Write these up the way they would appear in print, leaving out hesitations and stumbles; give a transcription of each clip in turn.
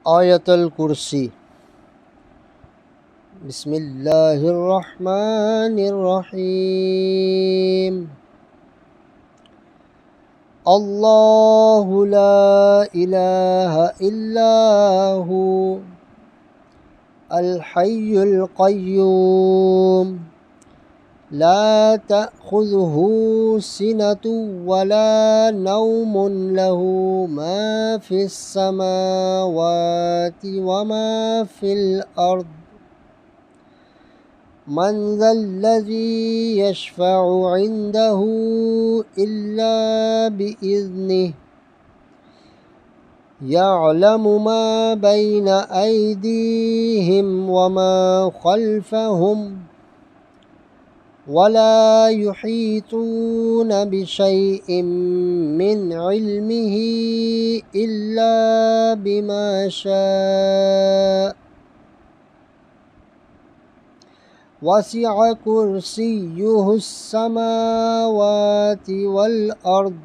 آیت الکرسی۔ بسم اللہ الرحمن الرحیم۔ اللہ لا الہ الا ہو الحی القیوم لا تأخذہ سنۃ ولا نوم لہ ما فی السماوات وما فی الارض من ذا الذی یشفع عنده الا بإذنہ یعلم ما بین ایدیہم وما خلفہم ولا يحيطون بشيء من علمه إلا بما شاء وسع كرسيه السماوات والأرض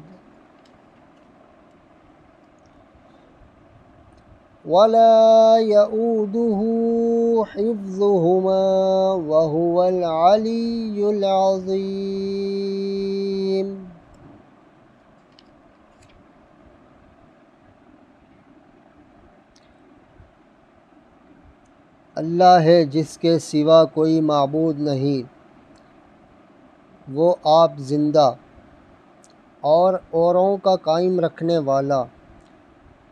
ولا يؤوده حفظهما وهو العلي العظيم۔ اللہ ہے جس کے سوا کوئی معبود نہیں، وہ آپ زندہ اور اوروں کا قائم رکھنے والا،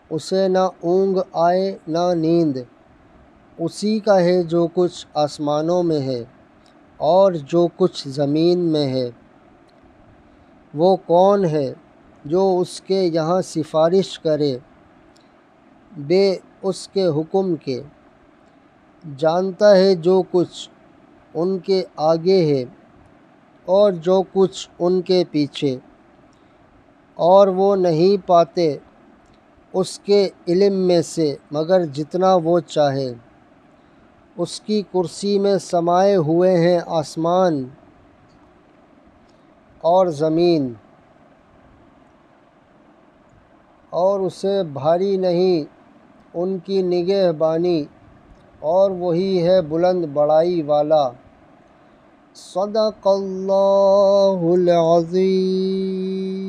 اسے نہ اونگ آئے نہ نیند، اسی کا ہے جو کچھ آسمانوں میں ہے اور جو کچھ زمین میں ہے۔ وہ کون ہے جو اس کے یہاں سفارش کرے بے اس کے حکم کے؟ جانتا ہے جو کچھ ان کے آگے ہے اور جو کچھ ان کے پیچھے، اور وہ نہیں پاتے اس کے علم میں سے مگر جتنا وہ چاہے۔ اس کی کرسی میں سمائے ہوئے ہیں آسمان اور زمین، اور اسے بھاری نہیں ان کی نگہبانی، اور وہی ہے بلند بڑائی والا۔ صدق اللہ العظیم۔